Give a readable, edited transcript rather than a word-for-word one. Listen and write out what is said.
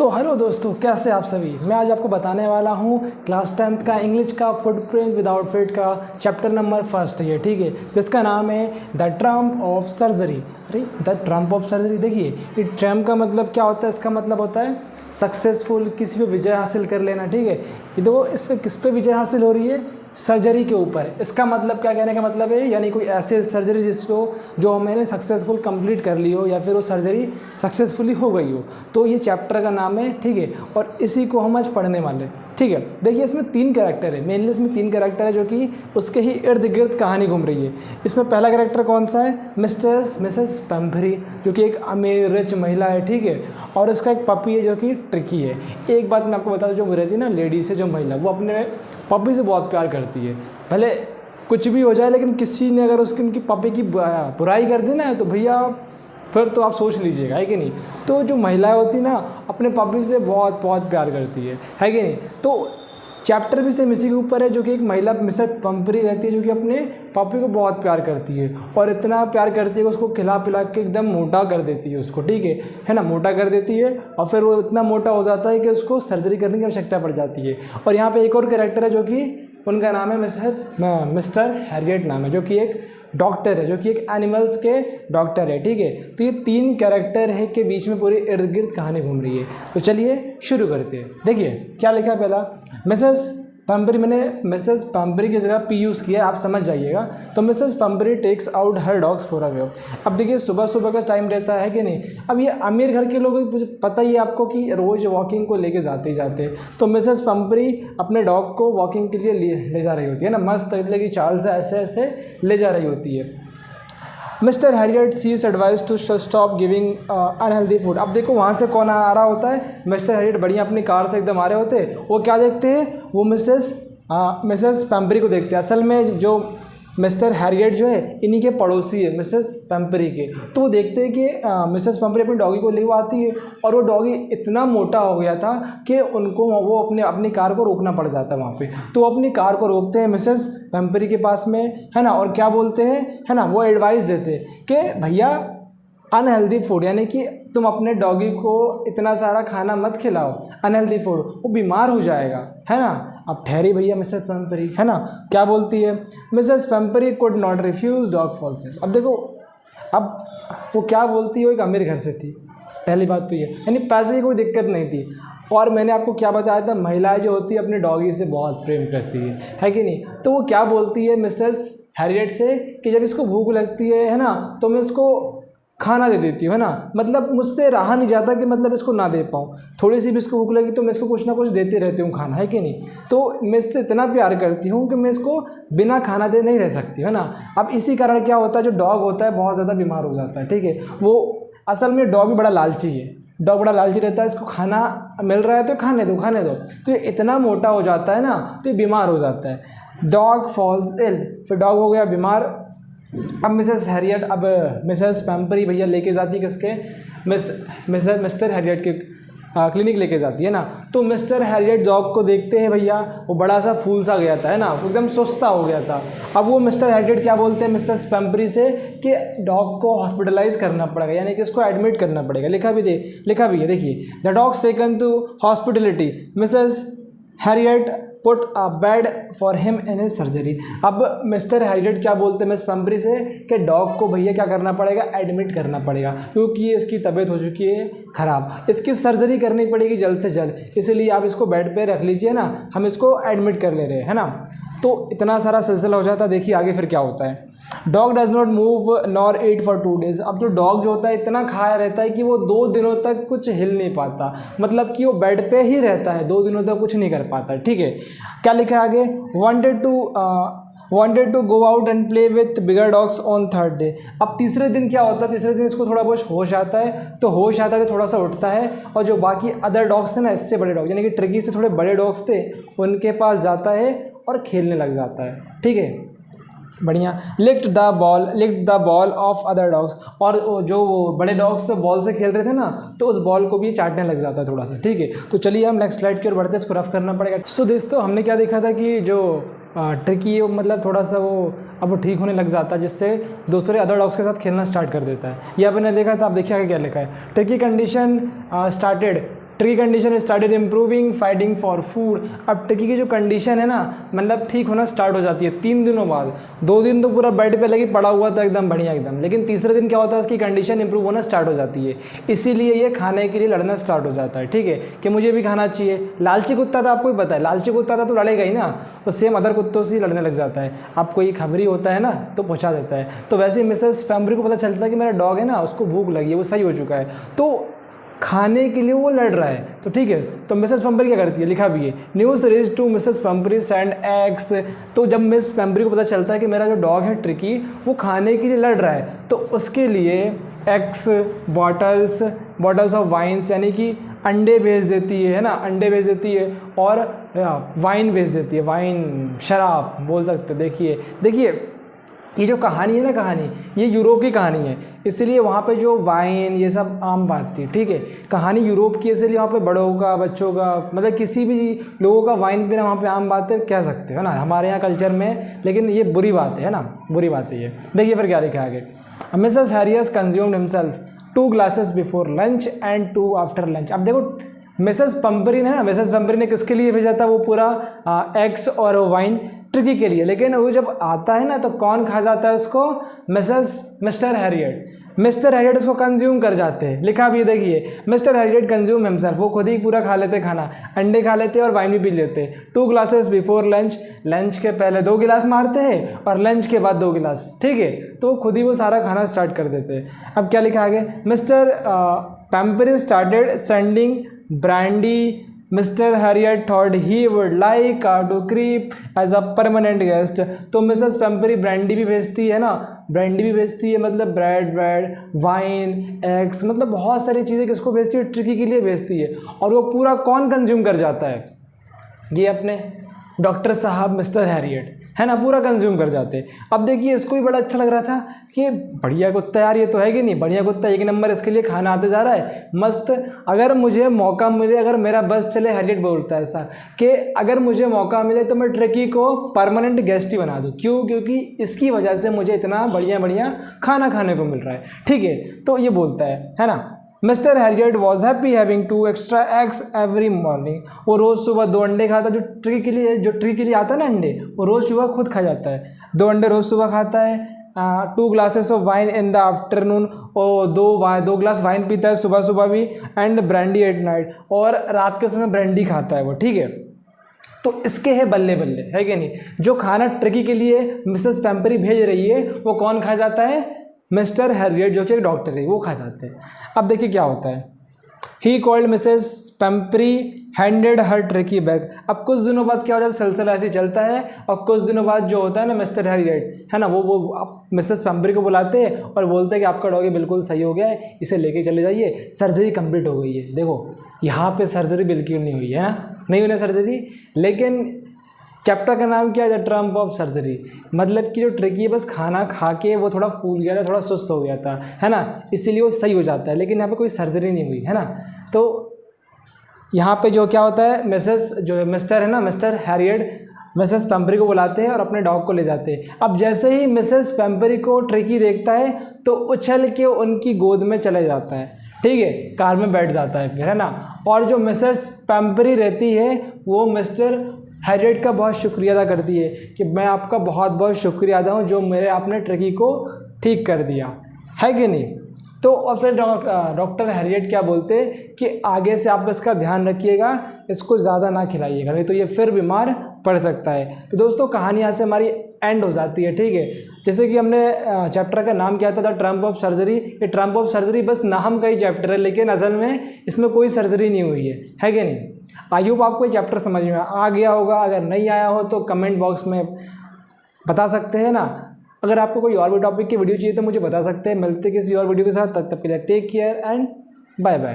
Hello दोस्तों, कैसे आप सभी। मैं आज आपको बताने वाला हूँ क्लास 10th का इंग्लिश का फुटप्रिंट विदाउट फिट का चैप्टर नंबर फर्स्ट है, ठीक है, जिसका नाम है द ट्रम्प ऑफ सर्जरी। अरे द ट्रम्प ऑफ सर्जरी, देखिए ये ट्रम्प का मतलब क्या होता है। इसका मतलब होता है सक्सेसफुल, किसी पे विजय हासिल कर लेना, ठीक है। ये देखो इस पर किस पे विजय हासिल हो रही है, सर्जरी के ऊपर। इसका मतलब क्या कहने का मतलब है, यानी कोई ऐसे सर्जरी जिसको जो मैंने सक्सेसफुल कंप्लीट कर ली हो या फिर वो सर्जरी सक्सेसफुली हो गई हो, तो ये चैप्टर का नाम है, ठीक है। और इसी को हम आज पढ़ने वाले, ठीक है। देखिए इसमें 3 कैरेक्टर है, मेनली इसमें 3 कैरेक्टर है जो कि उसके ही इर्द गिर्द कहानी घूम रही है। इसमें पहला कैरेक्टर कौन सा है, मिसेस पेम्फ्री, जो कि एक अमीर रिच महिला है, ठीक है। और उसका एक पपी है जो कि ट्रिकी है। एक बात मैं आपको बता दूं, जो रहती है ना लेडीज़ है, जो महिला, वो अपने पपी से बहुत प्यार करती है। भले कुछ भी हो जाए, लेकिन किसी ने अगर उनकी पपी की बुराई कर दी ना, तो भैया फिर तो आप सोच लीजिएगा, है कि नहीं। तो जो महिलाएं होती ना, अपने पपी से बहुत बहुत प्यार करती है कि नहीं। तो चैप्टर भी सेम इसी के ऊपर है, जो कि एक महिला मिसेस पेम्फ्री रहती है जो कि अपने पपी को बहुत प्यार करती है, और इतना प्यार करती है कि उसको खिला पिला के एकदम मोटा कर देती है उसको, ठीक है ना, मोटा कर देती है। और फिर वो इतना मोटा हो जाता है कि उसको सर्जरी करने की आवश्यकता पड़ जाती है। और यहाँ पे एक और कैरेक्टर है जो कि उनका नाम है मिस्टर हैरियट नाम है, जो कि एक डॉक्टर है, जो कि एक एनिमल्स के डॉक्टर है, ठीक है। तो ये 3 कैरेक्टर है के बीच में पूरी इर्द गिर्द कहानी घूम रही है। तो चलिए शुरू करते हैं। देखिए क्या लिखा है पहला, मिसेस पेम्फ्री, मैंने मिसेस पेम्फ्री की जगह पी यूज़ किया है, आप समझ जाइएगा। तो Mrs Pumphrey takes out her dogs for a walk. अब देखिए सुबह सुबह का टाइम रहता है कि नहीं। अब ये अमीर घर के लोग, पता ही है आपको कि रोज़ वॉकिंग को लेके जाते ही जाते हैं। तो मिसेस पेम्फ्री अपने डॉग को वॉकिंग के लिए ले जा रही होती है ना, मस्त तरीके की चाल से ऐसे ऐसे ले जा रही होती है। Mister Harriet sees advice to stop giving unhealthy food. अब देखो वहाँ से कौन आ रहा होता है, मिस्टर हैरियट बढ़िया अपनी कार से एकदम आ रहे होते हैं। वो क्या देखते हैं, वो मिसेस पेम्फ्री को देखते हैं। असल में जो मिस्टर हैरियट जो है इन्हीं के पड़ोसी है, मिसेस पेम्फ्री के। तो वो देखते हैं कि मिसेस पेम्फ्री अपनी डॉगी को ले आती है, और वो डॉगी इतना मोटा हो गया था कि उनको वो अपनी कार को रोकना पड़ जाता है वहाँ पे। तो वो अपनी कार को रोकते हैं मिसेस पेम्फ्री के पास में, है ना। और क्या बोलते हैं, है ना, वो एडवाइस देते हैं कि भैया अनहेल्दी फूड, यानी कि तुम अपने डॉगी को इतना सारा खाना मत खिलाओ, अनहेल्दी फूड, वो बीमार हो जाएगा, है ना। अब ठहरी भैया मिसेस पेम्फ्री, है ना, क्या बोलती है, Mrs Pumphrey could not refuse dog falls. अब देखो अब वो क्या बोलती है, वो एक अमीर घर से थी, पहली बात तो ये, यानी पैसे की कोई दिक्कत नहीं थी। और मैंने आपको क्या बताया था, महिलाएं जो होती है अपने डॉगी से बहुत प्रेम करती है कि नहीं। तो वो क्या बोलती है मिसेस हैरियट से कि जब इसको भूख लगती है ना, तो मैं इसको खाना दे देती हूँ, है ना। मतलब मुझसे रहा नहीं जाता कि मतलब इसको ना दे पाऊँ। थोड़ी सी भी इसको भूख लगी तो मैं इसको कुछ ना कुछ देते रहती हूँ खाना, है कि नहीं। तो मैं इससे इतना प्यार करती हूँ कि मैं इसको बिना खाना दे नहीं रह सकती, है ना। अब इसी कारण क्या होता है, जो डॉग होता है बहुत ज़्यादा बीमार हो जाता है, ठीक है। वो असल में डॉग भी बड़ा लालची है, डॉग बड़ा लालची रहता है, इसको खाना मिल रहा है तो खाने दो। तो ये इतना मोटा हो जाता है ना, तो ये बीमार हो जाता है। डॉग फॉल्स इल, फिर डॉग हो गया बीमार। अब मिसेस पेम्फ्री भैया लेके जाती है किसके, मिस्टर हैरियट के क्लिनिक लेके जाती है ना। तो मिस्टर हैरियट डॉग को देखते हैं भैया, वो बड़ा सा फूल सा गया था, है ना, वो एकदम सुस्ता हो गया था। अब वो मिस्टर हैरियट क्या बोलते हैं मिसेस पेम्फ्री से कि डॉग को हॉस्पिटलाइज करना पड़ेगा, यानी कि इसको एडमिट करना पड़ेगा। लिखा भी है, देखिए, the dog taken to hospitality, Mrs Harriet put a bed for him in his surgery. अब मिस्टर हैरियट क्या बोलते हैं मिस पेम्फ्री से कि डॉग को भैया क्या करना पड़ेगा, एडमिट करना पड़ेगा, क्योंकि इसकी तबीयत हो चुकी है ख़राब, इसकी सर्जरी करनी पड़ेगी जल्द से जल्द, इसलिए आप इसको बेड पे रख लीजिए ना, हम इसको एडमिट कर ले रहे हैं, है ना। तो इतना सारा सिलसिला हो जाता है। देखिए आगे फिर क्या होता है, dog does not move nor eat for 2 days। अब जो डॉग जो होता है इतना खाया रहता है कि वो 2 दिनों तक कुछ हिल नहीं पाता, मतलब कि वो बेड पे ही रहता है, 2 दिनों तक कुछ नहीं कर पाता, ठीक है। क्या लिखा है आगे, wanted to go out and play with bigger dogs on 3rd day। अब तीसरे दिन क्या होता है, तीसरे दिन इसको थोड़ा बहुत होश आता है, तो थोड़ा सा उठता है, और जो बाकी अदर डॉग्स थे ना, इससे बड़े डॉग, यानी कि ट्रिकी से थोड़े बड़े डॉग्स थे, उनके पास जाता है और खेलने लग जाता है, ठीक है, बढ़िया। Licked the ball of other dogs, और जो वो बड़े डॉग्स बॉल से खेल रहे थे ना, तो उस बॉल को भी चाटने लग जाता है थोड़ा सा, ठीक है। तो चलिए हम नेक्स्ट स्लाइड की ओर बढ़ते हैं, इसको रफ करना पड़ेगा। सो दोस्तों हमने क्या देखा था कि जो ट्रिकी है मतलब थोड़ा सा वो अब वो ठीक होने लग जाता है, जिससे दूसरे अदर डॉग्स के साथ खेलना स्टार्ट कर देता है। ये आपने देखा था। आप देखिए आगे क्या लिखा है, tricky condition started tricky condition started improving fighting for food. अब ट्रिकी की जो कंडीशन है ना, मतलब ठीक होना स्टार्ट हो जाती है 3 दिनों बाद। 2 दिन तो पूरा बेड पे लगी पड़ा हुआ था एकदम बढ़िया एकदम, लेकिन तीसरे दिन क्या होता है, इसकी कंडीशन इंप्रूव होना स्टार्ट हो जाती है, इसीलिए ये खाने के लिए लड़ना स्टार्ट हो जाता है। ठीक है, कि मुझे भी खाना चाहिए। लालची कुत्ता था, आपको भी पता है, लालची कुत्ता था तो लड़ेगा ही ना, वो सेम अदर कुत्तों से लड़ने लग जाता है। आपको ये खबरी होता है ना तो पहुँचा देता है। तो वैसे ही मिसेस पैम्बरी को पता चलता है कि मेरा डॉग है ना, उसको भूख लगी है, वो सही हो चुका है, तो खाने के लिए वो लड़ रहा है। तो ठीक है, तो मिसेस पैम्बरी क्या करती है, लिखा भी है, news reach to Mrs Pumphrey send eggs. तो जब मिस पैम्बरी को पता चलता है कि मेरा जो डॉग है ट्रिकी वो खाने के लिए लड़ रहा है, तो उसके लिए एग्स, बॉटल्स ऑफ वाइन्स यानी कि अंडे भेज देती है ना, अंडे भेज देती है, और वाइन भेज देती है, वाइन शराब बोल सकते। देखिए ये जो कहानी है ना, कहानी ये यूरोप की कहानी है, इसलिए वहाँ पे जो वाइन ये सब आम बात थी। ठीक है, कहानी यूरोप की, इसलिए वहाँ पे बड़ों का, बच्चों का, मतलब किसी भी लोगों का वाइन पीना वहाँ पे आम बात है, कह सकते हो ना, हमारे यहाँ कल्चर में। लेकिन ये बुरी बात है ना, बुरी बात है ये। देखिए फिर क्या लिखा है आगे, Mrs Herriot consumed himself 2 glasses before lunch and 2 after lunch. अब देखो मिसेस पैम्बरी ने, मिसेस पैम्बरी ने किसके लिए भेजा था वो पूरा एग्स और वाइन, ट्रिकी के लिए। लेकिन वो जब आता है ना तो कौन खा जाता है उसको, मिस्टर हैरियट उसको कंज्यूम कर जाते हैं। लिखा भी देखिए, मिस्टर हैरियट कंज्यूम हिमसेल्फ, वो खुद ही पूरा खा लेते खाना, अंडे खा लेते और वाइन भी पी लेते। 2 glasses बिफोर लंच, लंच के पहले 2 गिलास मारते हैं और लंच के बाद 2 गिलास। ठीक है, तो खुद ही वो सारा खाना स्टार्ट कर देते हैं। अब क्या लिखा आगे, mister Pumphrey started sending brandy. Mister Herriot thought he would like to creep as a permanent guest. तो मिसेस पैम्बरी ब्रांडी भी भेजती है ना, ब्रांडी भी भेजती है, मतलब ब्रेड वाइन एग्स, मतलब बहुत सारी चीज़ें किसको भेजती है, ट्रिकी के लिए भेजती है। और वो पूरा कौन कंज्यूम कर जाता है, ये अपने डॉक्टर साहब मिस्टर हैरियट है ना, पूरा कंज्यूम कर जाते। अब देखिए इसको भी बड़ा अच्छा लग रहा था कि बढ़िया कुत्ता यार, ये तो है कि नहीं, बढ़िया कुत्ता, 1 नंबर, इसके लिए खाना आते जा रहा है मस्त। अगर मुझे मौका मिले, अगर मेरा बस चले, हैरियट बोलता है ऐसा कि अगर मुझे मौका मिले तो मैं ट्रिकी को परमानेंट गेस्ट ही बना दूँ। क्यों? क्योंकि इसकी वजह से मुझे इतना बढ़िया खाना खाने को मिल रहा है। ठीक है, तो ये बोलता है ना। Mister Harriet was happy having 2 extra eggs every morning. वो रोज़ सुबह 2 अंडे खाता, जो ट्री के लिए आता है ना अंडे, वो रोज़ सुबह खुद खा जाता है। 2 अंडे रोज़ सुबह खाता है। 2 glasses of wine in the afternoon, और 2 गिलास वाइन पीता है सुबह भी। एंड ब्रांडी एट नाइट, और रात के समय ब्रांडी खाता है वो। ठीक है, तो इसके है बल्ले है कि नहीं। जो खाना ट्रिकी के लिए मिसेस पैम्बरी भेज रही है वो कौन खा जाता है, मिस्टर हैरियट जो कि एक डॉक्टर है, वो खा जाते हैं। अब देखिए क्या होता है, he called Mrs Pumphrey handed her Tricki bag. अब कुछ दिनों बाद क्या हो जाता है, सिलसिला ऐसे चलता है, और कुछ दिनों बाद जो होता है ना, मिस्टर हैरियट है ना, वो मिसेस पैम्बरी को बुलाते हैं और बोलते हैं कि आपका डॉगी बिल्कुल सही हो गया है, इसे लेके चले जाइए, सर्जरी कंप्लीट हो गई है। देखो यहाँ पे सर्जरी बिल्कुल नहीं हुई है ना, नहीं हुई ना सर्जरी, लेकिन चैप्टर का नाम क्या है, द ट्रम्प ऑफ सर्जरी। मतलब कि जो ट्रिकी है बस खाना खा के वो थोड़ा फूल गया था, थोड़ा सुस्त हो गया था, है ना, इसीलिए वो सही हो जाता है, लेकिन यहाँ पे कोई सर्जरी नहीं हुई है ना। तो यहाँ पे जो क्या होता है, मिस्टर है ना, मिस्टर हैरियट मिसेस पैम्बरी को बुलाते हैं और अपने डॉग को ले जाते हैं। अब जैसे ही मिसेस पैम्बरी को ट्रिकी देखता है तो उछल के उनकी गोद में चले जाता है। ठीक है, कार में बैठ जाता है फिर, है ना। और जो मिसेस पैम्बरी रहती है वो मिस्टर हैरियट का बहुत शुक्रिया अदा करती है कि मैं आपका बहुत शुक्रिया अदा हूँ जो मेरे आपने ट्रिकी को ठीक कर दिया, है कि नहीं। तो और फिर डॉक्टर हैरियट क्या बोलते कि आगे से आप इसका ध्यान रखिएगा, इसको ज़्यादा ना खिलाइएगा, नहीं तो ये फिर बीमार पड़ सकता है। तो दोस्तों कहानी यहाँ से हमारी एंड हो जाती है। ठीक है, जैसे कि हमने चैप्टर का नाम क्या था, द ट्रम्प ऑफ सर्जरी। ये ट्रम्प ऑफ सर्जरी बस नाम का ही चैप्टर है, लेकिन असल में इसमें कोई सर्जरी नहीं हुई है कि नहीं। आई होप आपको ये चैप्टर समझ में आ गया होगा। अगर नहीं आया हो तो कमेंट बॉक्स में बता सकते हैं ना। अगर आपको कोई और भी टॉपिक की वीडियो चाहिए तो मुझे बता सकते हैं। मिलते किसी और वीडियो के साथ, तब तक के लिए take care and bye bye.